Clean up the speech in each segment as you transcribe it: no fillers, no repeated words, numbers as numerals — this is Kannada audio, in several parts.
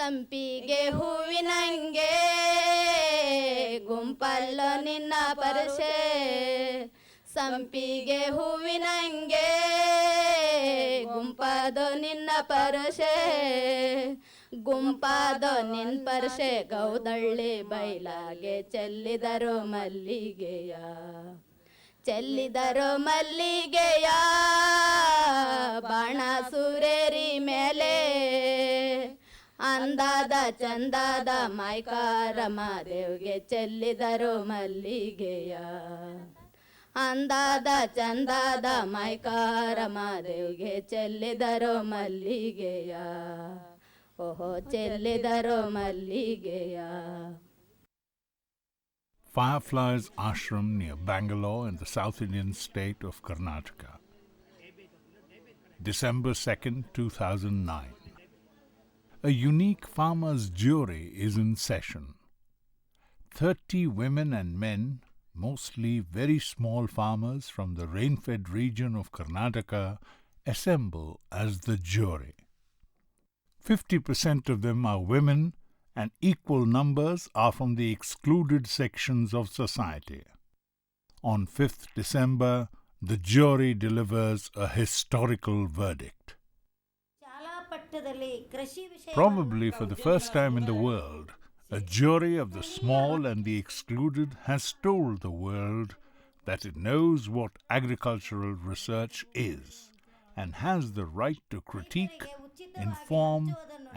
ಸಂಪಿಗೆ ಹೂವಿನಂಗೆ ಗುಂಪಲ್ಲೋ ನಿನ್ನ ಪರಶೆ, ಸಂಪಿಗೆ ಹೂವಿನಂಗೆ ಗುಂಪಾದೋ ನಿನ್ನ ಪರಶೆ, ಗುಂಪಾದೋ ನಿನ್ ಪರಶೆ ಗೌದಳ್ಳಿ ಬೈಲಾಗೆ ಚೆಲ್ಲಿದರು ಮಲ್ಲಿಗೆಯ, ಚೆಲ್ಲಿದರು ಮಲ್ಲಿಗೆಯ ಬಾಣ ಸೂರೇರಿ ಮೇಲೆ, ಅಂದಾದ ಚಂದಾದ ಮೈಕಾರ ಮಾದೇವ್ಗೆ ಚೆಲ್ಲಿದರು ಮಲ್ಲಿಗೆಯ, ಅಂದಾದ ಚಂದಾದ ಮೈಕಾರ ಮಾದೇವ್ಗೆ ಚೆಲ್ಲಿದರು ಮಲ್ಲಿಗೆಯ, ಓಹೋ ಚೆಲ್ಲಿದರು ಮಲ್ಲಿಗೆಯ. Fireflies Ashram near Bangalore in the South Indian state of Karnataka. December 2nd, 2009. A unique farmers' jury is in session. 30 women and men, mostly very small farmers from the rain-fed region of Karnataka, assemble as the jury. 50% of them are women, and equal numbers are from the excluded sections of society. On 5th December, the jury delivers a historical verdict. Probably for the first time in the world, a jury of the small and the excluded has told the world that it knows what agricultural research is and has the right to critique, inform,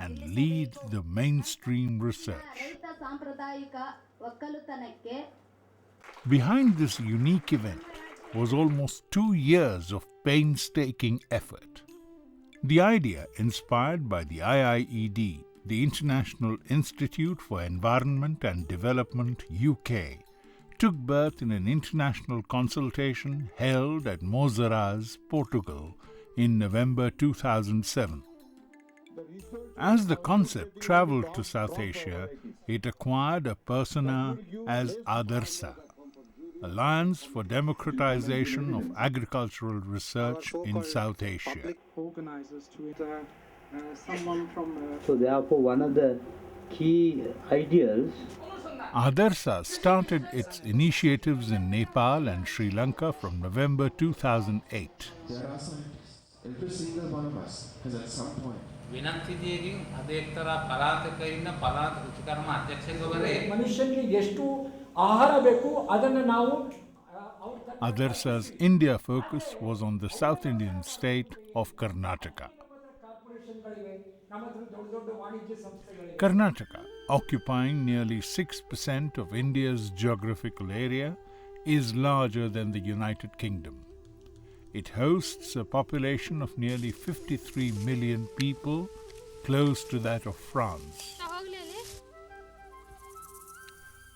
and lead the mainstream research. Behind this unique event was almost 2 years of painstaking effort. The idea, inspired by the IIED, the International Institute for Environment and Development UK, took birth in an international consultation held at Mozarrás, Portugal, in November 2007. As the concept travelled to South Asia, it acquired a persona as Adarsa, Alliance for Democratization of Agricultural Research in South Asia. So therefore one of the key ideas. Adarsa started its initiatives in Nepal and Sri Lanka from November 2008. There are scientists. Every single one of us has at some point ವಿನಂತಿದೀಗಿ ಅದೇ ತರ ಪಲಾತಕ ಇನ್ನ ಪಲಾತ ಕೃಷಿಕರ್ಮ ಅಧ್ಯಕ್ಷರವರೇ ಮನುಷ್ಯನಿಗೆ ಎಷ್ಟು ಆಹಾರ ಬೇಕು ಅದನ್ನು ನಾವು Adarsa's India focus was on the South Indian state of Karnataka. Karnataka, occupying nearly 6% of India's geographical area, is larger than the United Kingdom. It hosts a population of nearly 53 million people, close to that of France.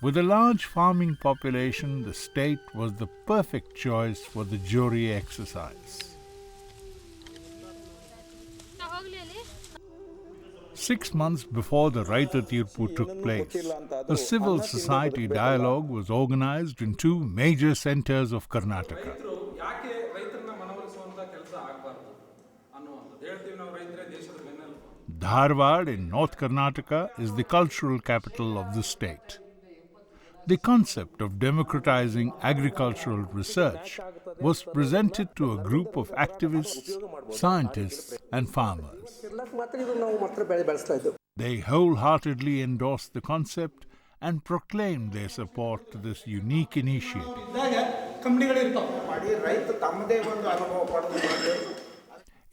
With a large farming population, the state was the perfect choice for the jury exercise. 6 months before the Raita Tirpu took place, a civil society dialogue was organized in 2 major centers of Karnataka. Dharwad in North Karnataka is the cultural capital of the state. The concept of democratizing agricultural research was presented to a group of activists, scientists, and farmers. They wholeheartedly endorsed the concept and proclaimed their support to this unique initiative.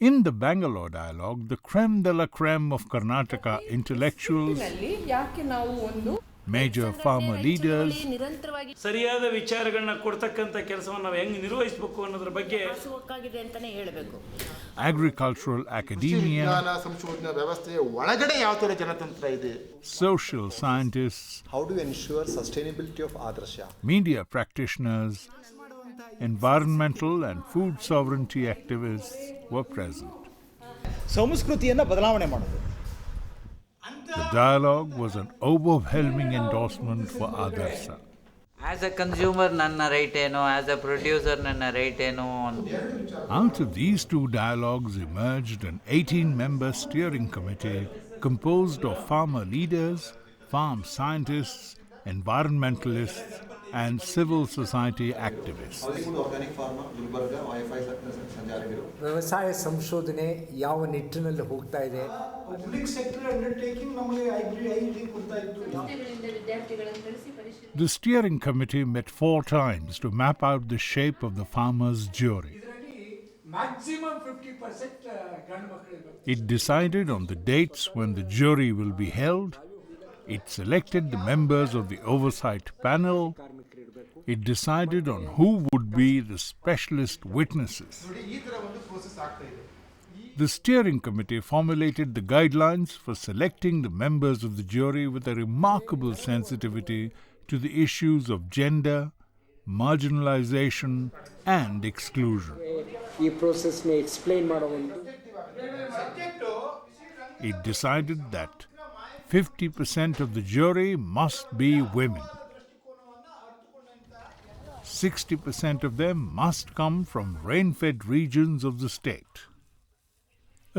In the Bangalore dialogue, the crème de la crème of Karnataka intellectuals, major farmer leaders, ಸರಿಯಾದ ವಿಚಾರಗಳನ್ನ ಕೊಡ್ತಕ್ಕಂತ ಕೆಲಸವನ್ನು ನಾವು ಹೆಂಗೆ ನಿರ್ವಹಿಸಬೇಕು ಅನ್ನೋದ್ರ ಬಗ್ಗೆ agricultural academia, ಸಂಶೋಧನಾ ವ್ಯವಸ್ಥೆಯ ಒಳಗಡೆ ಯಾವ ತರ ಜನತಂತ್ರ ಇದೆ, social scientists, how do you ensure sustainability of Adarsa, media practitioners, environmental and food sovereignty activists were present. ಸಂಸ್ಕೃತಿಯನ್ನು ಬದಲಾವಣೆ ಮಾಡೋದು. The dialogue was an overwhelming endorsement for Adarsa. As a consumer ನನ್ನ ರೈಟ್ ಏನು, ಆಸ್ ಅ ಪ್ರೊಡ್ಯೂಸರ್ ನನ್ನ ರೈಟ್ ಏನು. Out of these 2 dialogues emerged an 18-member steering committee composed of farmer leaders, farm scientists, environmentalists, and civil society activists. Organic farmer, Gulbarga, YFI ಸಂಚಾರಕರು. ವ್ಯವಸಾಯ ಸಂಶೋಧನೆ ಯಾವ ನಿಟ್ಟಿನಲ್ಲಿ ಹೋಗ್ತಾ ಇದೆ? ಪಬ್ಲಿಕ್ ಸೆಕ್ಟರ್ ಅಂಡರ್ಟೇಕಿಂಗ್ ನಮಗೆ ಐಡಿ ಕೊಡ್ತಾ ಇತ್ತು. The steering committee met 4 times to map out the shape of the farmers' jury. Maximum 50% ಗಂಡು ಮಕ್ಕಳಿಗೆ. It decided on the dates when the jury will be held. It selected the members of the oversight panel. It decided on who would be the specialist witnesses. The steering committee formulated the guidelines for selecting the members of the jury with a remarkable sensitivity to the issues of gender, marginalization, and exclusion. ಈ ಪ್ರೋಸೆಸ್ನ ಎಕ್ಸ್ಪ್ಲೈನ್ ಮಾಡೋ ಒಂದು. It decided that 50% of the jury must be women. 60% of them must come from rain-fed regions of the state.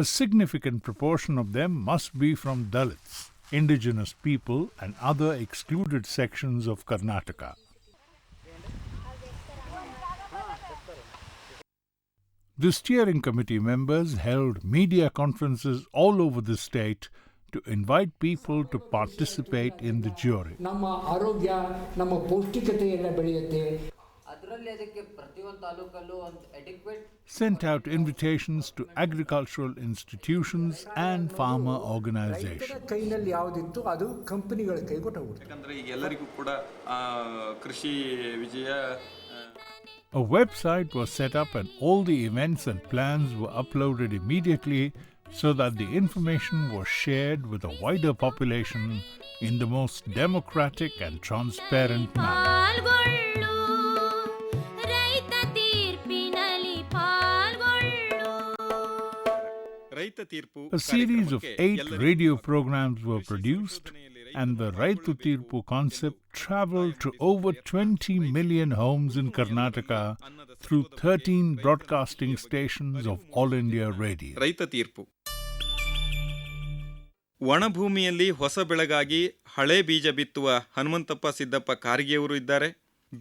A significant proportion of them must be from Dalits, indigenous people, and other excluded sections of Karnataka. The steering committee members held media conferences all over the state to invite people to participate in the jury. ನಮ್ಮ ಆರೋಗ್ಯ, ನಮ್ಮ ಪೌಷ್ಟಿಕತೆ ಎಲ್ಲ ಬೆಳೆಯುತ್ತೆ. Sent out invitations to agricultural institutions and farmer organizations. ಕೈನಲ್ಲಿ ಯಾವುದಿತ್ತು ಅದು ಕಂಪನಿಗಳ ಕೈ ಕೊಟ್ಟೋಗ್ಬಿಡ್ತು. ಯಾಕಂದ್ರೆ ಈಗ ಎಲ್ಲರಿಗೂ ಕೂಡ ಕೃಷಿ ವಿಜಯ. A website was set up and all the events and plans were uploaded immediately so that the information was shared with a wider population in the most democratic and transparent manner. A series of 8 radio programs were produced, and the Raitu Tirpu concept traveled to over 20 million homes in Karnataka through 13 broadcasting stations of All India Radio. ರೈತ ತೀರ್ಪು. ಒಣಭೂಮಿಯಲ್ಲಿ ಹೊಸ ಬೆಳೆಗಾಗಿ ಹಳೆ ಬೀಜ ಬಿತ್ತುವ ಹನುಮಂತಪ್ಪ ಸಿದ್ದಪ್ಪ ಕಾರಿಗೆಯವರು ಇದ್ದಾರೆ.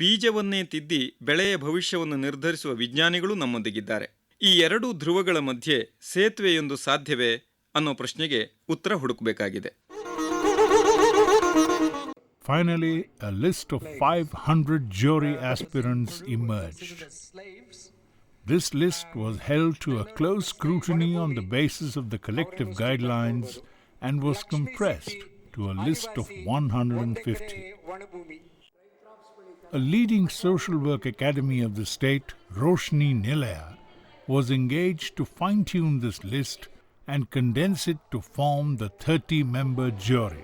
ಬೀಜವನ್ನೇ ತಿದ್ದಿ ಬೆಳೆಯ ಭವಿಷ್ಯವನ್ನು ನಿರ್ಧರಿಸುವ ವಿಜ್ಞಾನಿಗಳು ನಮ್ಮೊಂದಿಗಿದ್ದಾರೆ. ಈ ಎರಡೂ ಧ್ರುವಗಳ ಮಧ್ಯೆ ಸೇತುವೆಯೊಂದು ಸಾಧ್ಯವೇ ಅನ್ನೋ ಪ್ರಶ್ನೆಗೆ ಉತ್ತರ ಹುಡುಕಬೇಕಾಗಿದೆ. Finally, a list of 500 jury aspirants emerged. This list was held to a close scrutiny on the basis of the collective guidelines and was compressed to a list of 150. A leading social work academy of the state, Roshni Nilaya, was engaged to fine-tune this list and condense it to form the 30-member jury.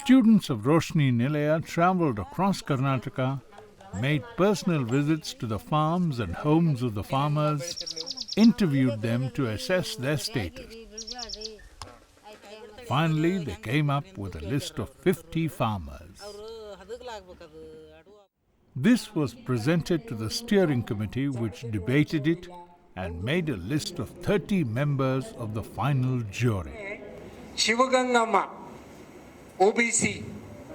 Students of Roshni Nilaya travelled across Karnataka, made personal visits to the farms and homes of the farmers, interviewed them to assess their status. Finally, they came up with a list of 50 farmers. This was presented to the steering committee, which debated it and made a list of 30 members of the final jury. Shivagangamma OBC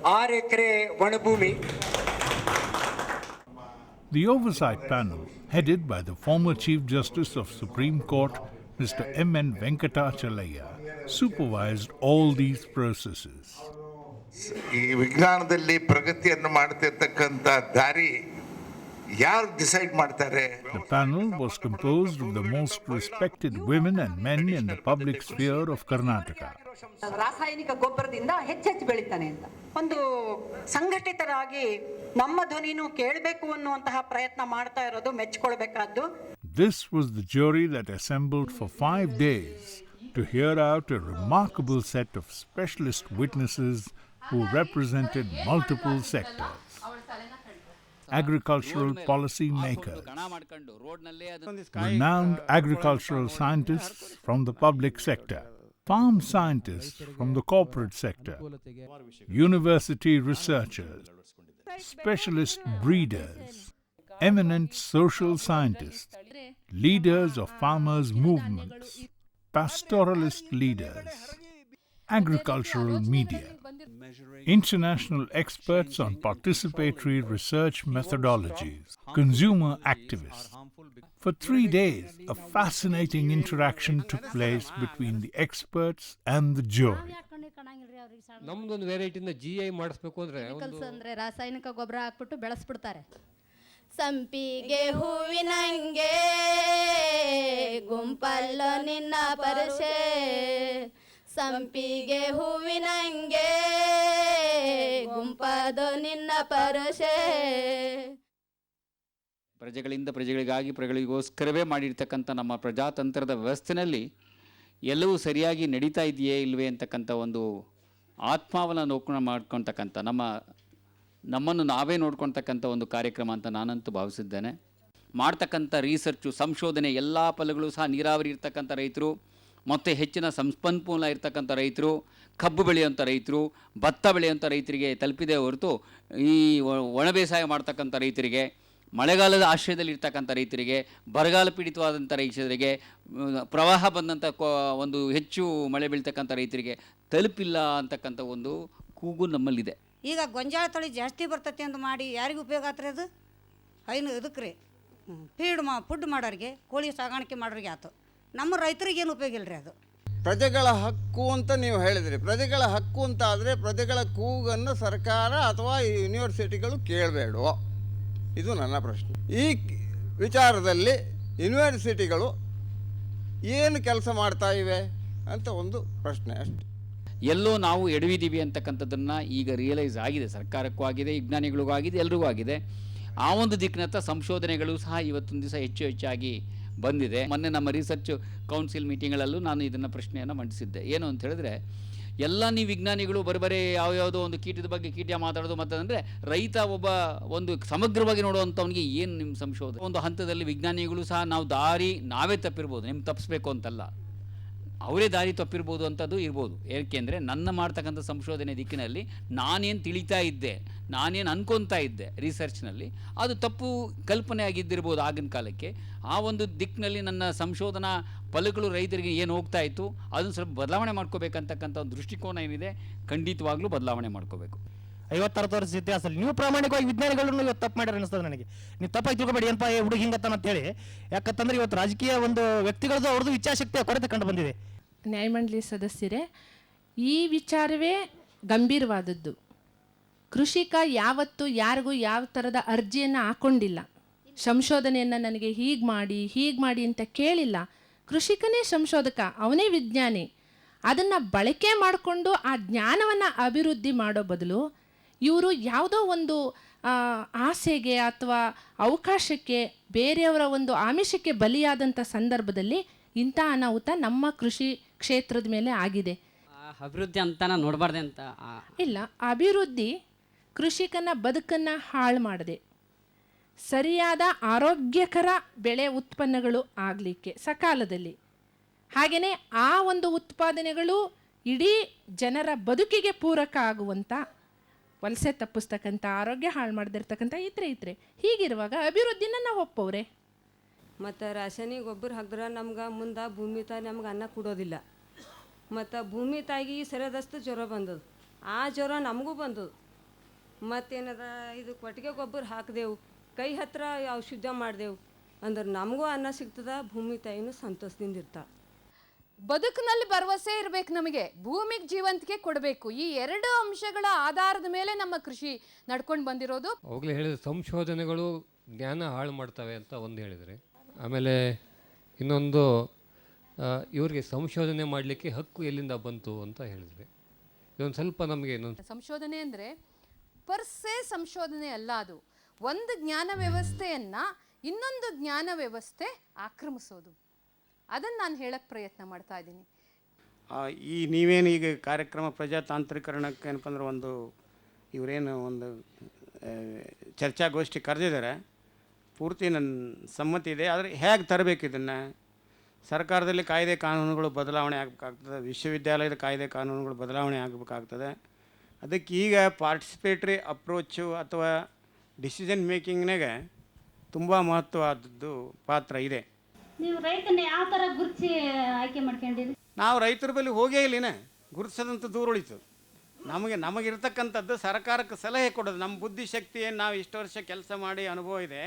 6 acre ಒಣಭೂಮಿ. The oversight panel, headed by the former Chief Justice of Supreme Court, Mr. M.N. Venkatachalaya, supervised all these processes. ಈ ವಿಜ್ಞಾನದಲ್ಲಿ ಪ್ರಗತಿಯನ್ನು ಮಾಡ್ತಿರ್ತಕ್ಕಂಥ ದಾರಿ ಯಾರು ಡಿಸೈಡ್ ಮಾಡ್ತಾರೆ? The panel was composed of the most respected women and men in the public sphere of Karnataka. ರಾಸಾಯನಿಕ ಗೊಬ್ಬರದಿಂದ ಹೆಚ್ಚೆಚ್ಚು ಬೆಳೀತಾನೆ ಅಂತ ಒಂದು ಸಂಘಟಿತರಾಗಿ ನಮ್ಮ ಧ್ವನಿನೂ ಕೇಳಬೇಕು ಅನ್ನುವಂತಹ ಪ್ರಯತ್ನ ಮಾಡ್ತಾ ಇರೋದು ಮೆಚ್ಚಿಕೊಳ್ಬೇಕಾದ್ದು. This was the jury that assembled for 5 days to hear out a remarkable set of specialist witnesses who represented multiple sectors. Agricultural policy makers, renowned agricultural scientists from the public sector, farm scientists from the corporate sector, university researchers, specialist breeders, eminent social scientists, leaders of farmers' movements, pastoralist leaders, agricultural media, international experts on participatory research methodologies, consumer activists. For 3 days, a fascinating interaction took place between the experts and the jury. ನಮ್ದೊಂದು ವೆರೈಟಿನ GI ಮಾಡಿಸ್ಬೇಕು ಅಂದ್ರೆ ಅಂದ್ರೆ ರಾಸಾಯನಿಕ ಗೊಬ್ಬರ ಹಾಕ್ಬಿಟ್ಟು ಬೆಳೆಸ್ಬಿಡ್ತಾರೆ. ಸಂಪಿಗೆ ಹೂವಿನಂಗೆ ಗುಂಪಲ್ಲೋ ನಿನ್ನ ಪರಶೆ, ಸಂಪಿಗೆ ಹೂವಿನಂಗೆ ಗುಂಪದೋ ನಿನ್ನ ಪರಶೆ. ಪ್ರಜೆಗಳಿಂದ ಪ್ರಜೆಗಳಿಗಾಗಿ ಪ್ರಜೆಗಳಿಗೋಸ್ಕರವೇ ಮಾಡಿರ್ತಕ್ಕಂಥ ನಮ್ಮ ಪ್ರಜಾತಂತ್ರದ ವ್ಯವಸ್ಥೆಯಲ್ಲಿ ಎಲ್ಲವೂ ಸರಿಯಾಗಿ ನಡೀತಾ ಇದೆಯೇ ಇಲ್ವೇ ಅಂತಕ್ಕಂಥ ಒಂದು ಆತ್ಮಾವಲೋಕನ ಮಾಡ್ಕೊಳ್ತಕ್ಕಂಥ ನಮ್ಮನ್ನು ನಾವೇ ನೋಡ್ಕೊಳ್ತಕ್ಕಂಥ ಒಂದು ಕಾರ್ಯಕ್ರಮ ಅಂತ ನಾನಂತೂ ಭಾವಿಸಿದ್ದೇನೆ. ಮಾಡ್ತಕ್ಕಂಥ ರಿಸರ್ಚು, ಸಂಶೋಧನೆ ಎಲ್ಲ ಫಲಗಳು ಸಹ ನೀರಾವರಿ ಇರ್ತಕ್ಕಂಥ ರೈತರು ಮತ್ತು ಹೆಚ್ಚಿನ ಸಂಪನ್ಮೂಲ ಇರ್ತಕ್ಕಂಥ ರೈತರು, ಕಬ್ಬು ಬೆಳೆಯುವಂಥ ರೈತರು, ಭತ್ತ ಬೆಳೆಯುವಂಥ ರೈತರಿಗೆ ತಲುಪಿದೆ ಹೊರತು ಈ ಒಣ ಬೇಸಾಯ ಮಾಡ್ತಕ್ಕಂಥ ರೈತರಿಗೆ, ಮಳೆಗಾಲದ ಆಶ್ರಯದಲ್ಲಿರ್ತಕ್ಕಂಥ ರೈತರಿಗೆ, ಬರಗಾಲ ಪೀಡಿತವಾದಂಥ ರೈತರಿಗೆ, ಪ್ರವಾಹ ಬಂದಂಥ ಒಂದು ಹೆಚ್ಚು ಮಳೆ ಬೀಳ್ತಕ್ಕಂಥ ರೈತರಿಗೆ ತಲುಪಿಲ್ಲ ಅಂತಕ್ಕಂಥ ಒಂದು ಕೂಗು ನಮ್ಮಲ್ಲಿದೆ. ಈಗ ಗೊಂಜಾಳ ತಳಿ ಜಾಸ್ತಿ ಬರ್ತೈತಿ ಅಂತ ಮಾಡಿ ಯಾರಿಗೆ ಉಪಯೋಗ ಆಗ್ತದೆ ಅದು? ಇದಕ್ಕೆ ರೀ ಫುಡ್ ಮಾಡೋರಿಗೆ, ಕೋಳಿ ಸಾಗಾಣಿಕೆ ಮಾಡೋರಿಗೆ ಆಯ್ತು. ನಮ್ಮ ರೈತರಿಗೆ ಏನು ಉಪಯೋಗ ಇಲ್ಲ ರೀ ಅದು. ಪ್ರಜೆಗಳ ಹಕ್ಕು ಅಂತ ನೀವು ಹೇಳಿದ್ರಿ. ಪ್ರಜೆಗಳ ಹಕ್ಕು ಅಂತ ಆದರೆ ಪ್ರಜೆಗಳ ಕೂಗನ್ನು ಸರ್ಕಾರ ಅಥವಾ ಯೂನಿವರ್ಸಿಟಿಗಳು ಕೇಳಬೇಡವೋ? ಇದು ನನ್ನ ಪ್ರಶ್ನೆ. ಈ ವಿಚಾರದಲ್ಲಿ ಯೂನಿವರ್ಸಿಟಿಗಳು ಏನು ಕೆಲಸ ಮಾಡ್ತಾ ಇವೆ ಅಂತ ಒಂದು ಪ್ರಶ್ನೆ ಅಷ್ಟೆ. ಎಲ್ಲೋ ನಾವು ಎಡವಿದ್ದೀವಿ ಅಂತಕ್ಕಂಥದ್ದನ್ನು ಈಗ ರಿಯಲೈಸ್ ಆಗಿದೆ, ಸರ್ಕಾರಕ್ಕೂ ಆಗಿದೆ, ವಿಜ್ಞಾನಿಗಳಿಗೂ ಆಗಿದೆ, ಎಲ್ರಿಗೂ ಆಗಿದೆ. ಆ ಒಂದು ದಿಕ್ಕಿನತ್ತ ಸಂಶೋಧನೆಗಳು ಸಹ ಇವತ್ತೊಂದು ದಿವಸ ಹೆಚ್ಚಾಗಿ ಬಂದಿದೆ. ಮೊನ್ನೆ ನಮ್ಮ ರಿಸರ್ಚ್ ಕೌನ್ಸಿಲ್ ಮೀಟಿಂಗ್ಗಳಲ್ಲೂ ನಾನು ಇದನ್ನು ಪ್ರಶ್ನೆಯನ್ನು ಮಂಡಿಸಿದ್ದೆ. ಏನು ಅಂತ ಹೇಳಿದ್ರೆ, ಎಲ್ಲ ನೀವು ವಿಜ್ಞಾನಿಗಳು ಬರಬರೇ ಯಾವುದೋ ಒಂದು ಕೀಟದ ಬಗ್ಗೆ ಕೀಟ ಮಾತಾಡೋದು ಮತ್ತಂದರೆ ರೈತ ಒಂದು ಸಮಗ್ರವಾಗಿ ನೋಡುವಂಥವನಿಗೆ ಏನು ನಿಮ್ಮ ಸಂಶೋಧನೆ? ಒಂದು ಹಂತದಲ್ಲಿ ವಿಜ್ಞಾನಿಗಳು ಸಹ ನಾವೇ ತಪ್ಪಿರ್ಬೋದು, ನಿಮ್ಗೆ ತಪ್ಪಿಸ್ಬೇಕು ಅಂತಲ್ಲ, ಅವರೇ ದಾರಿ ತಪ್ಪಿರ್ಬೋದು ಅಂತದ್ದು ಇರ್ಬೋದು. ಏಕೆಂದರೆ ನನ್ನ ಮಾಡ್ತಕ್ಕಂಥ ಸಂಶೋಧನೆ ದಿಕ್ಕಿನಲ್ಲಿ ನಾನೇನು ತಿಳಿತಾ ಇದ್ದೆ, ನಾನೇನು ಅನ್ಕೊತಾ ಇದ್ದೆ ರಿಸರ್ಚ್ನಲ್ಲಿ, ಅದು ತಪ್ಪು ಕಲ್ಪನೆ ಆಗಿದ್ದಿರ್ಬೋದು ಆಗಿನ ಕಾಲಕ್ಕೆ. ಆ ಒಂದು ದಿಕ್ಕಿನಲ್ಲಿ ನನ್ನ ಸಂಶೋಧನಾ ಫಲಗಳು ರೈತರಿಗೆ ಏನು ಹೋಗ್ತಾ ಇತ್ತು ಅದನ್ನು ಸ್ವಲ್ಪ ಬದಲಾವಣೆ ಮಾಡ್ಕೋಬೇಕಂತಕ್ಕಂಥ ಒಂದು ದೃಷ್ಟಿಕೋನ ಏನಿದೆ, ಖಂಡಿತವಾಗ್ಲೂ ಬದಲಾವಣೆ ಮಾಡ್ಕೋಬೇಕು. 50-60 ವರ್ಷದ ಇತಿಹಾಸದಲ್ಲಿ ನೀವು ಪ್ರಾಮಾಣಿಕವಾಗಿ ವಿಜ್ಞಾನಿಗಳನ್ನು ಇವತ್ತು ತಪ್ಪು ಮಾಡ್ಯಾರ ಅನಿಸ್ತದೆ ನನಗೆ. ನೀವು ತಪ್ಪಾಗಿ ತಿಳ್ಕೊಬೇಡಿ, ಏನಪ್ಪ ಹುಡುಗಿ ಹಿಂಗತ್ತಾನ ಅಂತೇಳಿ. ಯಾಕಂತಂದ್ರೆ ಇವತ್ತು ರಾಜಕೀಯ ಒಂದು ವ್ಯಕ್ತಿಗಳದ್ದು ಅವ್ರದ್ದು ಇಚ್ಛಾಶಕ್ತಿಯ ಕೊರತೆ ಕಂಡು ಬಂದಿದೆ. ನ್ಯಾಯಮಂಡಳಿ ಸದಸ್ಯರೇ, ಈ ವಿಚಾರವೇ ಗಂಭೀರವಾದದ್ದು. ಕೃಷಿಕ ಯಾವತ್ತೂ ಯಾರಿಗೂ ಯಾವ ಥರದ ಅರ್ಜಿಯನ್ನು ಹಾಕ್ಕೊಂಡಿಲ್ಲ, ಸಂಶೋಧನೆಯನ್ನು ನನಗೆ ಹೀಗೆ ಮಾಡಿ ಅಂತ ಕೇಳಿಲ್ಲ. ಕೃಷಿಕನೇ ಸಂಶೋಧಕ, ಅವನೇ ವಿಜ್ಞಾನಿ. ಅದನ್ನು ಬಳಕೆ ಮಾಡಿಕೊಂಡು ಆ ಜ್ಞಾನವನ್ನು ಅಭಿವೃದ್ಧಿ ಮಾಡೋ ಬದಲು ಇವರು ಯಾವುದೋ ಒಂದು ಆಸೆಗೆ ಅಥವಾ ಅವಕಾಶಕ್ಕೆ, ಬೇರೆಯವರ ಒಂದು ಆಮಿಷಕ್ಕೆ ಬಲಿಯಾದಂಥ ಸಂದರ್ಭದಲ್ಲಿ ಇಂಥ ಅನಾಹುತ ನಮ್ಮ ಕೃಷಿ ಕ್ಷೇತ್ರದ ಮೇಲೆ ಆಗಿದೆ. ಅಭಿವೃದ್ಧಿ ಅಂತ ನೋಡಬಾರ್ದೆ ಅಂತ ಇಲ್ಲ, ಅಭಿವೃದ್ಧಿ ಕೃಷಿಕನ ಬದುಕನ್ನು ಹಾಳು ಮಾಡದೆ ಸರಿಯಾದ ಆರೋಗ್ಯಕರ ಬೆಳೆ ಉತ್ಪನ್ನಗಳು ಆಗಲಿಕ್ಕೆ ಸಕಾಲದಲ್ಲಿ, ಹಾಗೆಯೇ ಆ ಒಂದು ಉತ್ಪಾದನೆಗಳು ಇಡೀ ಜನರ ಬದುಕಿಗೆ ಪೂರಕ ಆಗುವಂಥ, ವಲಸೆ ತಪ್ಪಿಸ್ತಕ್ಕಂಥ, ಆರೋಗ್ಯ ಹಾಳು ಮಾಡದಿರ್ತಕ್ಕಂಥ ಇದ್ರೆ ಹೀಗಿರುವಾಗ ಅಭಿವೃದ್ಧಿನ ನಾವು ಒಪ್ಪವ್ರೆ. ಮತ್ತು ರಾಸಾಯನಿಕ ಗೊಬ್ಬರ ಹಾಕಿದ್ರೆ ನಮ್ಗೆ ಮುಂದೆ ಭೂಮಿ ತಾಯಿ ನಮ್ಗೆ ಅನ್ನ ಕೊಡೋದಿಲ್ಲ. ಮತ್ತು ಭೂಮಿ ತಾಯಿಗೆ ಸರಿಯಾದಷ್ಟು ಜ್ವರ ಬಂದದ್ದು, ಆ ಜ್ವರ ನಮಗೂ ಬಂದದ್ದು. ಮತ್ತೇನದ ಇದು ಕೊಟ್ಟಿಗೆ ಗೊಬ್ಬರ ಹಾಕಿದೆವು, ಕೈ ಹತ್ರ ಶುದ್ಧ ಮಾಡಿದೆವು ಅಂದ್ರೆ ನಮಗೂ ಅನ್ನ ಸಿಗ್ತದೆ, ಭೂಮಿ ತಾಯಿನೂ ಸಂತೋಷದಿಂದ ಇರ್ತಾಳೆ. ಬದುಕಿನಲ್ಲಿ ಭರವಸೆ ಇರಬೇಕು, ನಮಗೆ ಭೂಮಿಗೆ ಜೀವಂತಿಕೆ ಕೊಡಬೇಕು. ಈ ಎರಡು ಅಂಶಗಳ ಆಧಾರದ ಮೇಲೆ ನಮ್ಮ ಕೃಷಿ ನಡ್ಕೊಂಡು ಬಂದಿರೋದು. ಅವಾಗಲೇ ಹೇಳಿದ್ರೆ ಸಂಶೋಧನೆಗಳು ಜ್ಞಾನ ಹಾಳು ಮಾಡ್ತವೆ ಅಂತ ಒಂದು ಹೇಳಿದರೆ, ಆಮೇಲೆ ಇನ್ನೊಂದು ಇವರಿಗೆ ಸಂಶೋಧನೆ ಮಾಡಲಿಕ್ಕೆ ಹಕ್ಕು ಎಲ್ಲಿಂದ ಬಂತು ಅಂತ ಹೇಳಿದರೆ, ಇದೊಂದು ಸ್ವಲ್ಪ ನಮಗೆ ಸಂಶೋಧನೆ ಅಂದರೆ ಪರ್ಸೆ ಸಂಶೋಧನೆ ಅಲ್ಲ, ಅದು ಒಂದು ಜ್ಞಾನ ವ್ಯವಸ್ಥೆಯನ್ನು ಇನ್ನೊಂದು ಜ್ಞಾನ ವ್ಯವಸ್ಥೆ ಆಕ್ರಮಿಸೋದು. ಅದನ್ನು ನಾನು ಹೇಳಕ್ಕೆ ಪ್ರಯತ್ನ ಮಾಡ್ತಾ ಇದ್ದೀನಿ. ಈ ನೀವೇನು ಈಗ ಕಾರ್ಯಕ್ರಮ ಪ್ರಜಾತಾಂತ್ರೀಕರಣಕ್ಕೆ ಏನಪ್ಪ ಅಂದ್ರೆ ಇವರೇನು ಒಂದು ಚರ್ಚಾಗೋಷ್ಠಿ ಕರೆದಿದ್ದಾರೆ, ಪೂರ್ತಿ ನನ್ನ ಸಮ್ಮತಿ ಇದೆ. ಆದರೆ ಹೇಗೆ ತರಬೇಕು ಇದನ್ನು? ಸರ್ಕಾರದಲ್ಲಿ ಕಾಯ್ದೆ ಕಾನೂನುಗಳು ಬದಲಾವಣೆ ಆಗಬೇಕಾಗ್ತದೆ, ವಿಶ್ವವಿದ್ಯಾಲಯದ ಕಾಯ್ದೆ ಕಾನೂನುಗಳು ಬದಲಾವಣೆ ಆಗಬೇಕಾಗ್ತದೆ. ಅದಕ್ಕೆ ಈಗ ಪಾರ್ಟಿಸಿಪೇಟ್ರಿ ಅಪ್ರೋಚು ಅಥವಾ ಡಿಸಿಷನ್ ಮೇಕಿಂಗ್ನಾಗ ತುಂಬ ಮಹತ್ವವಾದದ್ದು ಪಾತ್ರ ಇದೆ. ನೀವು ರೈತನ ಯಾವ ಥರ ಗುರುತಿಸಿ ಆಯ್ಕೆ ಮಾಡ್ಕೊಂಡಿರಿ? ನಾವು ರೈತರ ಬಳಿ ಹೋಗೇ ಇಲ್ಲಿನ ಗುರುತಿಸದಂಥ ದೂರ ಉಳಿತು. ನಮಗಿರ್ತಕ್ಕಂಥದ್ದು ಸರ್ಕಾರಕ್ಕೆ ಸಲಹೆ ಕೊಡೋದು. ನಮ್ಮ ಬುದ್ಧಿಶಕ್ತಿ ಏನು, ನಾವು ಇಷ್ಟು ವರ್ಷ ಕೆಲಸ ಮಾಡಿ ಅನುಭವ ಇದೆ,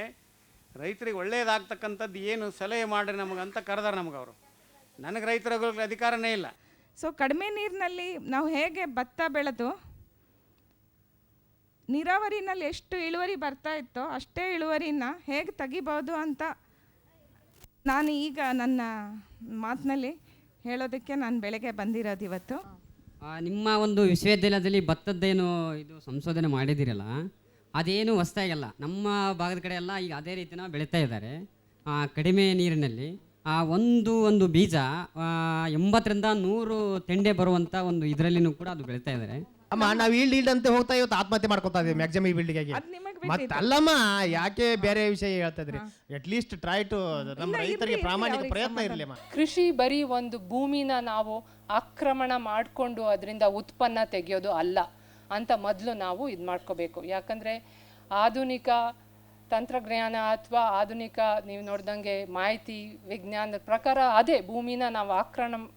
ರೈತರಿಗೆ ಒಳ್ಳೆಯದಾಗ್ತಕ್ಕಂಥದ್ದು ಏನು ಸಲಹೆ ಮಾಡಿರಿ ನಮಗಂತ ಕರೆದಾರೆ ನಮಗೆ ಅವರು. ನನಗೆ ರೈತರಿಗೆ ಅಧಿಕಾರನೇ ಇಲ್ಲ. ಸೊ ಕಡಿಮೆ ನೀರಿನಲ್ಲಿ ನಾವು ಹೇಗೆ ಭತ್ತ ಬೆಳೆದು ನೀರಾವರಿನಲ್ಲಿ ಎಷ್ಟು ಇಳುವರಿ ಬರ್ತಾ ಇತ್ತೋ ಅಷ್ಟೇ ಇಳುವರಿನ ಹೇಗೆ ತೆಗಿಬೋದು ಅಂತ ನಾನು ಈಗ ನನ್ನ ಮಾತಿನಲ್ಲಿ ಹೇಳೋದಕ್ಕೆ ನಾನು ಬೆಳಗ್ಗೆ ಬಂದಿರೋದು ಇವತ್ತು. ನಿಮ್ಮ ಒಂದು ವಿಶ್ವವಿದ್ಯಾಲಯದಲ್ಲಿ ಭತ್ತದ್ದೇನು ಇದು ಸಂಶೋಧನೆ ಮಾಡಿದ್ದೀರಲ್ಲ, ಅದೇನು ಹೊಸ್ದಾಗಲ್ಲ. ನಮ್ಮ ಭಾಗದ ಕಡೆ ಎಲ್ಲ ಈಗ ಅದೇ ರೀತಿನ ಬೆಳೀತಾ ಇದ್ದಾರೆ. ಕಡಿಮೆ ನೀರಿನಲ್ಲಿ ಒಂದು ಬೀಜ 80ರಿಂದ 100 ತೆಂಡೆ ಬರುವಂಥ ಒಂದು ಇದರಲ್ಲಿನೂ ಕೂಡ ಅದು ಬೆಳೀತಾ ಇದ್ದಾರೆ. ಅಮ್ಮ ನಾವು ಈಲ್ಡ್ ಅಂತ ಹೋಗ್ತಾ ಇವತ್ತು ಆತ್ಮಹತ್ಯೆ ಮಾಡ್ಕೊತಾ ಇದೀವಿ ಮ್ಯಾಕ್ಸಿಮಮ್ ಈ ಬಿಲ್ಡಿಂಗ್. ಮತ್ತೆ ಅಲ್ಲಮ್ಮ, ಯಾಕೆ ಬೇರೆ ವಿಷಯ ಹೇಳ್ತಾ ಇದ್ರಿ? ಅಟ್ ಲೀಸ್ಟ್ ಟ್ರೈ ಟು ನಮ್ಮ ರೈತರಿಗೆ ಪ್ರಾಮಾಣಿಕ ಪ್ರಯತ್ನ ಇರಲಿ ಅಮ್ಮ. ಕೃಷಿ ಬರೀ ಒಂದು ಭೂಮಿನ ನಾವು ಆಕ್ರಮಣ ಮಾಡಿಕೊಂಡು ಅದರಿಂದ ಉತ್ಪನ್ನ ತೆಗೆಯೋದು ಅಲ್ಲ ಅಂತ ಮೊದಲು ನಾವು ಇದು ಮಾಡ್ಕೋಬೇಕು. ಯಾಕಂದರೆ ಆಧುನಿಕ ತಂತ್ರಜ್ಞಾನ ಅಥವಾ ಆಧುನಿಕ ನೀವು ನೋಡ್ದಂಗೆ ಮಾಹಿತಿ ವಿಜ್ಞಾನದ ಪ್ರಕಾರ ಅದೇ ಭೂಮಿನ ನಾವು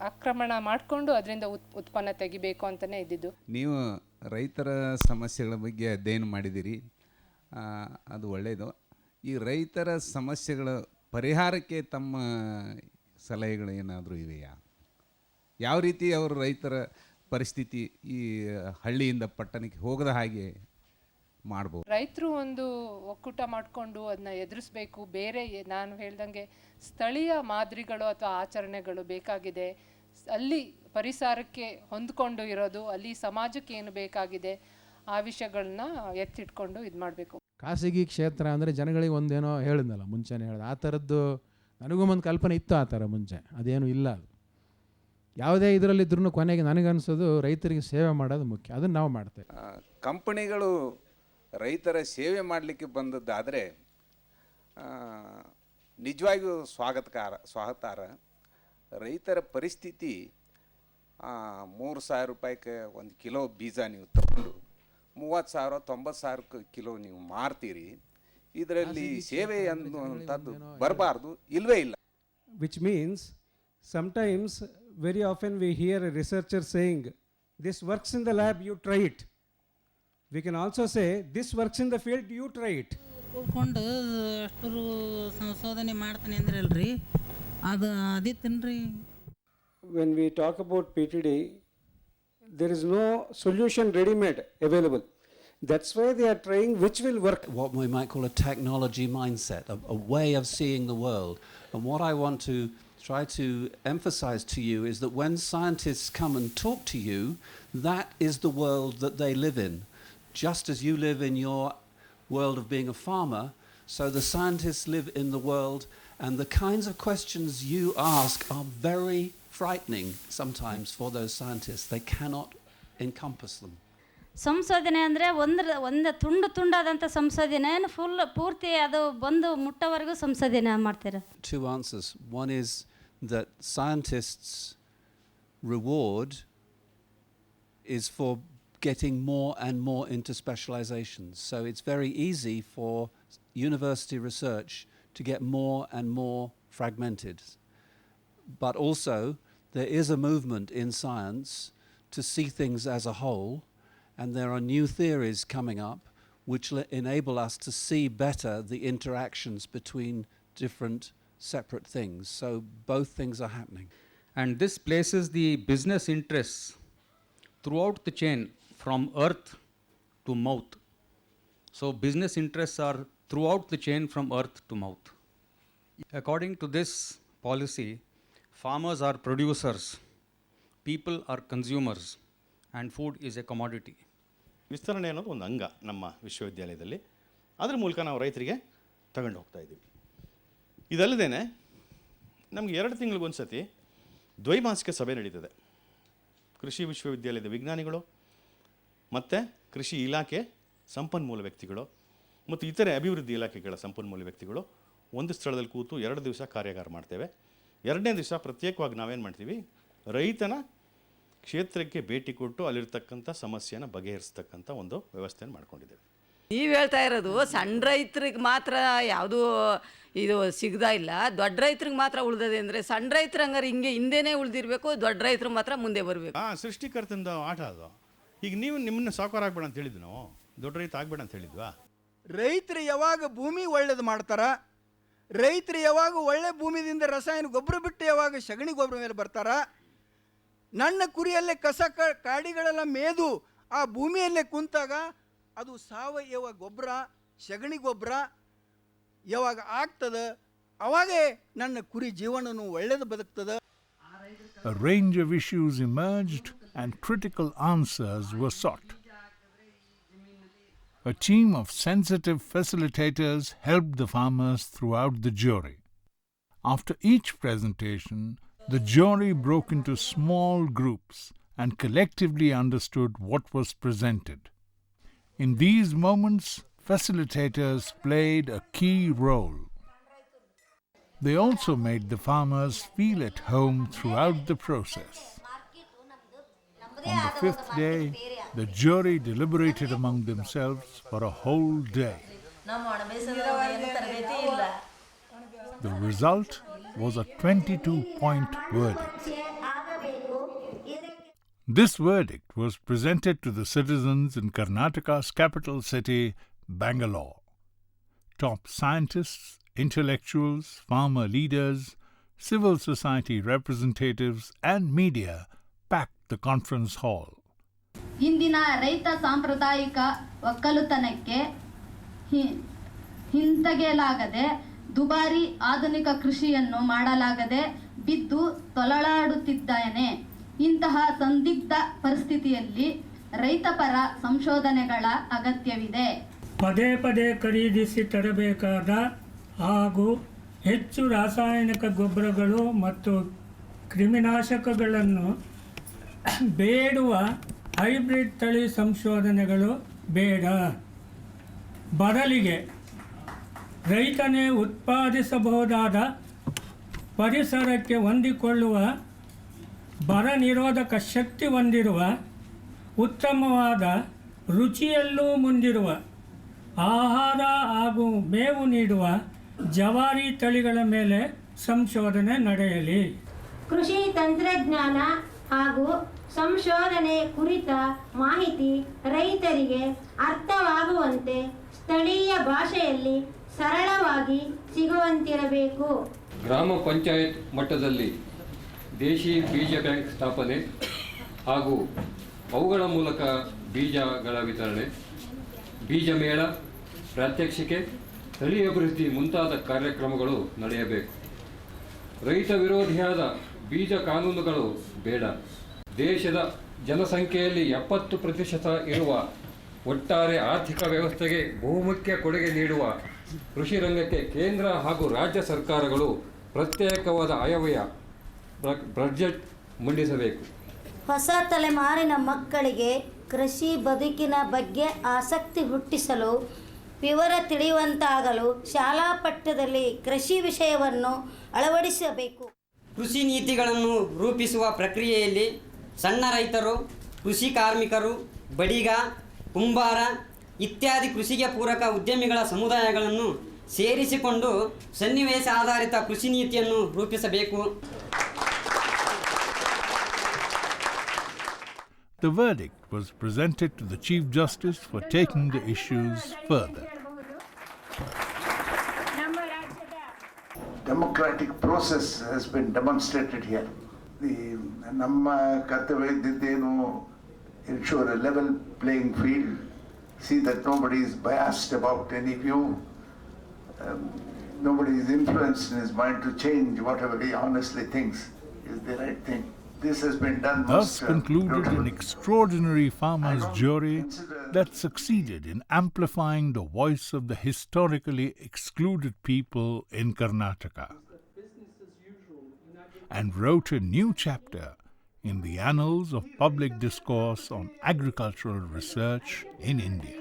ಆಕ್ರಮಣ ಮಾಡಿಕೊಂಡು ಅದರಿಂದ ಉತ್ಪನ್ನ ತೆಗಿಬೇಕು ಅಂತಲೇ ಇದ್ದಿದ್ದು. ನೀವು ರೈತರ ಸಮಸ್ಯೆಗಳ ಬಗ್ಗೆ ಅಧ್ಯಯನ ಮಾಡಿದ್ದೀರಿ, ಅದು ಒಳ್ಳೆಯದು. ಈ ರೈತರ ಸಮಸ್ಯೆಗಳ ಪರಿಹಾರಕ್ಕೆ ತಮ್ಮ ಸಲಹೆಗಳು ಏನಾದರೂ ಇವೆಯಾ? ಯಾವ ರೀತಿ ಅವರು ರೈತರ ಪರಿಸ್ಥಿತಿ ಈ ಹಳ್ಳಿಯಿಂದ ಪಟ್ಟಣಕ್ಕೆ ಹೋಗದ ಹಾಗೆ ಮಾಡ್ಬೋದು? ರೈತರು ಒಂದು ಒಕ್ಕೂಟ ಮಾಡಿಕೊಂಡು ಅದನ್ನ ಎದುರಿಸಬೇಕು. ಬೇರೆ ನಾನು ಹೇಳ್ದಂಗೆ ಸ್ಥಳೀಯ ಮಾದರಿಗಳು ಅಥವಾ ಆಚರಣೆಗಳು ಬೇಕಾಗಿದೆ. ಅಲ್ಲಿ ಪರಿಸರಕ್ಕೆ ಹೊಂದ್ಕೊಂಡು ಇರೋದು, ಅಲ್ಲಿ ಸಮಾಜಕ್ಕೆ ಏನು ಬೇಕಾಗಿದೆ ಆ ವಿಷಯಗಳನ್ನ ಎತ್ತಿಟ್ಕೊಂಡು ಇದು ಮಾಡಬೇಕು. ಖಾಸಗಿ ಕ್ಷೇತ್ರ ಅಂದರೆ ಜನಗಳಿಗೆ ಒಂದೇನೋ ಹೇಳಿದ್ನಲ್ಲ ಮುಂಚೆನೇ ಹೇಳಿದೆ, ಆ ಥರದ್ದು ನನಗೂ ಒಂದು ಕಲ್ಪನೆ ಇತ್ತು ಆ ಥರ ಮುಂಚೆ. ಅದೇನು ಇಲ್ಲ. ಅದು ಯಾವುದೇ ಇದರಲ್ಲಿದ್ರೂ ಕೊನೆಗೆ ನನಗನ್ಸೋದು ರೈತರಿಗೆ ಸೇವೆ ಮಾಡೋದು ಮುಖ್ಯ. ಅದನ್ನು ನಾವು ಮಾಡ್ತೇವೆ. ಕಂಪನಿಗಳು ರೈತರ ಸೇವೆ ಮಾಡಲಿಕ್ಕೆ ಬಂದದ್ದಾದರೆ ನಿಜವಾಗಿಯೂ ಸ್ವಾಗತಾರ್ಹ. ರೈತರ ಪರಿಸ್ಥಿತಿ 3,000 ರೂಪಾಯಿಗೆ 1 ಕಿಲೋ ಬೀಜ ನೀವು ತಗೊಂಡು 30,000 90,000 ಕಿಲೋ ನೀವು ಮಾರ್ತೀರಿ. ಇದರಲ್ಲಿ ಸೇವೆ ಅನ್ನುವಂಥದ್ದು ಬರಬಾರ್ದು, ಇಲ್ಲವೇ ಇಲ್ಲ. Which means sometimes very often we hear a researcher saying this works in the lab, you try it. We can also say this works in the field, you try it. ಕೂತ್ಕೊಂಡು ಅಷ್ಟರು ಸಂಶೋಧನೆ ಮಾಡ್ತಾನೆ ಅಂದ್ರಲ್ರಿ, ಅದು ಅದಿತ್ತನ್ರಿ. When we talk about PTD, there is no solution ready-made available. That's why they are trying which will work. What we might call a technology mindset, a way of seeing the world. And what I want to try to emphasize to you is that when scientists come and talk to you, that is the world that they live in. Just as you live in your world of being a farmer, so the scientists live in the world, and the kinds of questions you ask are very frightening sometimes for those scientists. They cannot encompass them. ಸಂಶೋಧನೆ ಅಂದರೆ ಒಂದು ತುಂಡಾದಂಥ ಸಂಶೋಧನೆ ಪೂರ್ತಿ ಅದು ಬಂದು ಮುಟ್ಟೋವರೆಗೂ ಸಂಶೋಧನೆ ಮಾಡ್ತಾರೆ. Two answers. One is that scientists' reward is for getting more and more into specializations. So it's very easy for university research to get more and more fragmented. But also, there is a movement in science to see things as a whole, and there are new theories coming up which enable us to see better the interactions between different separate things. So both things are happening. And this places the business interests throughout the chain from earth to mouth. So business interests are throughout the chain from earth to mouth. According to this policy, farmers are producers, people are consumers, and food is a commodity. ವಿಸ್ತರಣೆ ಅನ್ನೋದು ಒಂದು ಅಂಗ ನಮ್ಮ ವಿಶ್ವವಿದ್ಯಾಲಯದಲ್ಲಿ. ಅದರ ಮೂಲಕ ನಾವು ರೈತರಿಗೆ ತಗೊಂಡು ಹೋಗ್ತಾ ಇದ್ದೀವಿ. ಇದಲ್ಲದೇ ನಮಗೆ 2 ತಿಂಗಳಿಗೊಂದು ಸತಿ ದ್ವೈಮಾಸಿಕ ಸಭೆ ನಡೀತದೆ. ಕೃಷಿ ವಿಶ್ವವಿದ್ಯಾಲಯದ ವಿಜ್ಞಾನಿಗಳು ಮತ್ತು ಕೃಷಿ ಇಲಾಖೆ ಸಂಪನ್ಮೂಲ ವ್ಯಕ್ತಿಗಳು ಮತ್ತು ಇತರೆ ಅಭಿವೃದ್ಧಿ ಇಲಾಖೆಗಳ ಸಂಪನ್ಮೂಲ ವ್ಯಕ್ತಿಗಳು ಒಂದು ಸ್ಥಳದಲ್ಲಿ ಕೂತು 2 ದಿವಸ ಕಾರ್ಯಾಗಾರ ಮಾಡ್ತೇವೆ. 2ನೇ ದಿವಸ ಪ್ರತ್ಯೇಕವಾಗಿ ನಾವೇನು ಮಾಡ್ತೀವಿ, ರೈತನ ಕ್ಷೇತ್ರಕ್ಕೆ ಭೇಟಿ ಕೊಟ್ಟು ಅಲ್ಲಿರ್ತಕ್ಕಂಥ ಸಮಸ್ಯೆನ ಬಗೆಹರಿಸ್ತಕ್ಕಂಥ ಒಂದು ವ್ಯವಸ್ಥೆಯನ್ನು ಮಾಡ್ಕೊಂಡಿದ್ದೇವೆ. ನೀವು ಹೇಳ್ತಾ ಇರೋದು ಸಣ್ಣ ರೈತರಿಗೆ ಮಾತ್ರ ಯಾವುದೂ ಇದು ಸಿಗ್ದಾ ಇಲ್ಲ. ದೊಡ್ಡ ರೈತ್ರಿಗೆ ಮಾತ್ರ ಉಳ್ದದೆ ಅಂದರೆ ಸಣ್ಣ ರೈತರು ಹಂಗಾರೆ ಹಿಂಗೆ ಹಿಂದೆನೇ ಉಳ್ದಿರಬೇಕು, ದೊಡ್ಡ ರೈತರು ಮಾತ್ರ ಮುಂದೆ ಬರಬೇಕು. ಸೃಷ್ಟಿಕರ್ತಂದ ಆಟ ಅದು. ಈಗ ನೀವು ನಿಮ್ಮನ್ನ ಸಾಕಾರ ಆಗ್ಬೇಡ ಅಂತ ಹೇಳಿದ್ವಿ ನಾವು, ದೊಡ್ಡ ರೈತ ಆಗ್ಬೇಡ ಅಂತ ಹೇಳಿದ್ವಾ? ರೈತರು ಯಾವಾಗ ಭೂಮಿ ಒಳ್ಳೇದು ಮಾಡ್ತಾರ, ರೈತರು ಯಾವಾಗ ಒಳ್ಳೆ ಭೂಮಿದಿಂದ ರಸಾಯನ ಗೊಬ್ಬರ ಬಿಟ್ಟು ಯಾವಾಗ ಸಗಣಿ ಗೊಬ್ಬರ ಮೇಲೆ ಬರ್ತಾರ, ನನ್ನ ಕುರಿಯಲ್ಲೇ ಕಸ ಕಾಡಿಗಳೆಲ್ಲ ಮೇದು ಆ ಭೂಮಿಯಲ್ಲೇ ಕುಂತಾಗ ಅದು ಸಾವಯವ ಗೊಬ್ಬರ ಸಗಣಿ ಗೊಬ್ಬರ ಯಾವಾಗ ಆಗ್ತದೆ ಅವಾಗೇ ನನ್ನ ಕುರಿ ಜೀವನನೂ ಒಳ್ಳೆದು ಬದುಕ್ತದೆ. A range of issues emerged and critical answers were sought. A team of sensitive facilitators helped the farmers throughout the jury. After each presentation, the jury broke into small groups and collectively understood what was presented. In these moments, facilitators played a key role. They also made the farmers feel at home throughout the process. On the fifth day, the jury deliberated among themselves for a whole day. The result was a 22-point verdict. This verdict was presented to the citizens in Karnataka's capital city, Bangalore. Top scientists, intellectuals, farmer leaders, civil society representatives, and media packed the conference hall. ಇಂದಿನ ರೈತ ಸಾಂಪ್ರದಾಯಿಕ ಒಕ್ಕಲುತನಕ್ಕೆ ಹಿಂತೆಗೆಯಲಾಗದೆ ದುಬಾರಿ ಆಧುನಿಕ ಕೃಷಿಯನ್ನು ಮಾಡಲಾಗದೆ ಬಿದ್ದು ತೊಳಲಾಡುತ್ತಿದ್ದಾನೆ. ಇಂತಹ ಸಂದಿಗ್ಧ ಪರಿಸ್ಥಿತಿಯಲ್ಲಿ ರೈತಪರ ಸಂಶೋಧನೆಗಳ ಅಗತ್ಯವಿದೆ. ಪದೇ ಪದೇ ಖರೀದಿಸಿ ತರಬೇಕಾದ ಹಾಗೂ ಹೆಚ್ಚು ರಾಸಾಯನಿಕ ಗೊಬ್ಬರಗಳು ಮತ್ತು ಕ್ರಿಮಿನಾಶಕಗಳನ್ನು ಬೇಡುವ ಹೈಬ್ರಿಡ್ ತಳಿ ಸಂಶೋಧನೆಗಳು ಬೇಡ. ಬದಲಿಗೆ ರೈತನೇ ಉತ್ಪಾದಿಸಬಹುದಾದ ಪರಿಸರಕ್ಕೆ ಹೊಂದಿಕೊಳ್ಳುವ ಬರ ನಿರೋಧಕ ಶಕ್ತಿ ಹೊಂದಿರುವ ಉತ್ತಮವಾದ ರುಚಿಯಲ್ಲೂ ಮುಂದಿರುವ ಆಹಾರ ಹಾಗೂ ಮೇವು ನೀಡುವ ಜವಾರಿ ತಳಿಗಳ ಮೇಲೆ ಸಂಶೋಧನೆ ನಡೆಯಲಿ. ಕೃಷಿ ತಂತ್ರಜ್ಞಾನ ಹಾಗೂ ಸಂಶೋಧನೆ ಕುರಿತ ಮಾಹಿತಿ ರೈತರಿಗೆ ಅರ್ಥವಾಗುವಂತೆ ಸ್ಥಳೀಯ ಭಾಷೆಯಲ್ಲಿ ಸರಳವಾಗಿ ಸಿಗುವಂತಿರಬೇಕು. ಗ್ರಾಮ ಪಂಚಾಯತ್ ಮಟ್ಟದಲ್ಲಿ ದೇಶಿ ಬೀಜ ಬ್ಯಾಂಕ್ ಸ್ಥಾಪನೆ ಹಾಗೂ ಅವುಗಳ ಮೂಲಕ ಬೀಜಗಳ ವಿತರಣೆ, ಬೀಜ ಮೇಳ, ಪ್ರಾತ್ಯಕ್ಷಿಕೆ, ತಳಿ ಅಭಿವೃದ್ಧಿ ಮುಂತಾದ ಕಾರ್ಯಕ್ರಮಗಳು ನಡೆಯಬೇಕು. ರೈತ ವಿರೋಧಿಯಾದ ಬೀಜ ಕಾನೂನುಗಳು ಬೇಡ. ದೇಶದ ಜನಸಂಖ್ಯೆಯಲ್ಲಿ 70% ಇರುವ ಒಟ್ಟಾರೆ ಆರ್ಥಿಕ ವ್ಯವಸ್ಥೆಗೆ ಬಹುಮುಖ್ಯ ಕೊಡುಗೆ ನೀಡುವ ಕೃಷಿ ರಂಗಕ್ಕೆ ಕೇಂದ್ರ ಹಾಗೂ ರಾಜ್ಯ ಸರ್ಕಾರಗಳು ಪ್ರತ್ಯೇಕವಾದ ಆಯವ್ಯಯ ಬಜೆಟ್ ಮಂಡಿಸಬೇಕು. ಹೊಸ ತಲೆಮಾರಿನ ಮಕ್ಕಳಿಗೆ ಕೃಷಿ ಬದುಕಿನ ಬಗ್ಗೆ ಆಸಕ್ತಿ ಹುಟ್ಟಿಸಲು, ವಿವರ ತಿಳಿಯುವಂತಾಗಲು ಶಾಲಾ ಪಠ್ಯದಲ್ಲಿ ಕೃಷಿ ವಿಷಯವನ್ನು ಅಳವಡಿಸಬೇಕು. ಕೃಷಿ ನೀತಿಗಳನ್ನು ರೂಪಿಸುವ ಪ್ರಕ್ರಿಯೆಯಲ್ಲಿ ಸಣ್ಣ ರೈತರು, ಕೃಷಿ ಕಾರ್ಮಿಕರು, ಬಡಿಗ, ಕುಂಬಾರ ಇತ್ಯಾದಿ ಕೃಷಿಗೆ ಪೂರಕ ಉದ್ಯಮಿಗಳ ಸಮುದಾಯಗಳನ್ನು ಸೇರಿಸಿಕೊಂಡು ಸನ್ನಿವೇಶ ಆಧಾರಿತ ಕೃಷಿ ನೀತಿಯನ್ನು ರೂಪಿಸಬೇಕು. The verdict was presented to the Chief Justice for taking the issues further. Democratic process has been demonstrated here. ನಮ್ಮ ಕರ್ತವ್ಯ ಇದ್ದಿದ್ದೇನು ensure a level playing field, see that nobody is biased about any view, nobody is influenced in his mind to change whatever he honestly thinks is the right thing. This has been done Thus most concluded an extraordinary farmers' jury that succeeded in amplifying the voice of the historically excluded people in Karnataka and wrote a new chapter in the annals of public discourse on agricultural research in India.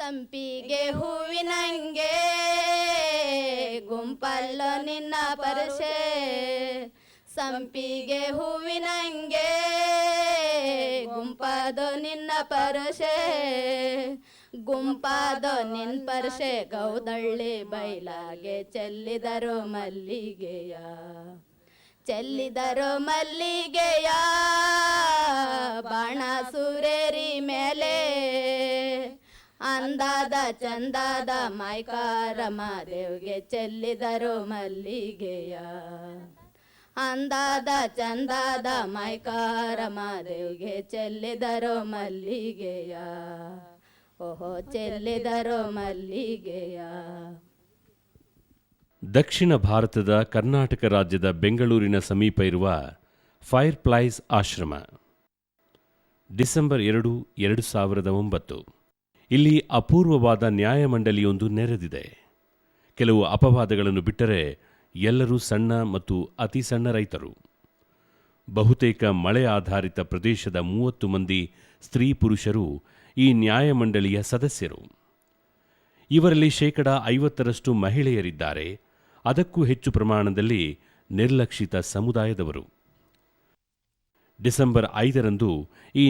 ಸಂಪಿಗೆ ಹೂವಿನಂಗೆ ಗುಂಪಲ್ಲೋ ನಿನ್ನ ಪರಸೆ, ಸಂಪಿಗೆ ಹೂವಿನಂಗೆ ಗುಂಪಾದೋ ನಿನ್ನ ಪರಸೆ, ಗುಂಪಾದೋ ನಿನ್ ಪರಸೆ ಗೌದಳ್ಳಿ ಬೈಲಾಗೆ ಚೆಲ್ಲಿದರು ಮಲ್ಲಿಗೆಯ, ಚೆಲ್ಲಿದರು ಮಲ್ಲಿಗೆಯ ಬಾಣ ಸೂರೇರಿ ಮೇಲೆ, ಅಂದಾದ ಚಂದಾದ ಮೈಕಾರ ಮಾದೇವ್ಗೆ ಚೆಲ್ಲಿದರು ಮಲ್ಲಿಗೆಯ, ಅಂದಾದ ಚಂದಾದ ಮೈಕಾರ ಮಾದೇವ್ಗೆ ಚೆಲ್ಲಿದರು ಮಲ್ಲಿಗೆಯ, ಓಹೋ ಚೆಲ್ಲಿದರು ಮಲ್ಲಿಗೆಯ. ದಕ್ಷಿಣ ಭಾರತದ ಕರ್ನಾಟಕ ರಾಜ್ಯದ ಬೆಂಗಳೂರಿನ ಸಮೀಪ ಇರುವ ಫೈರ್ ಪ್ಲೈಸ್ ಆಶ್ರಮ. ಡಿಸೆಂಬರ್ 2, 2009. ಇಲ್ಲಿ ಅಪೂರ್ವವಾದ ನ್ಯಾಯಮಂಡಳಿಯೊಂದು ನೆರೆದಿದೆ. ಕೆಲವು ಅಪವಾದಗಳನ್ನು ಬಿಟ್ಟರೆ ಎಲ್ಲರೂ ಸಣ್ಣ ಮತ್ತು ಅತಿ ಸಣ್ಣ ರೈತರು. ಬಹುತೇಕ ಮಳೆ ಆಧಾರಿತ ಪ್ರದೇಶದ 30 ಮಂದಿ ಸ್ತ್ರೀ ಪುರುಷರು ಈ ನ್ಯಾಯಮಂಡಳಿಯ ಸದಸ್ಯರು. ಇವರಲ್ಲಿ 50% ಮಹಿಳೆಯರಿದ್ದಾರೆ. ಅದಕ್ಕೂ ಹೆಚ್ಚು ಪ್ರಮಾಣದಲ್ಲಿ ನಿರ್ಲಕ್ಷಿತ ಸಮುದಾಯದವರು. ಡಿಸೆಂಬರ್ 5ರಂದು ಈ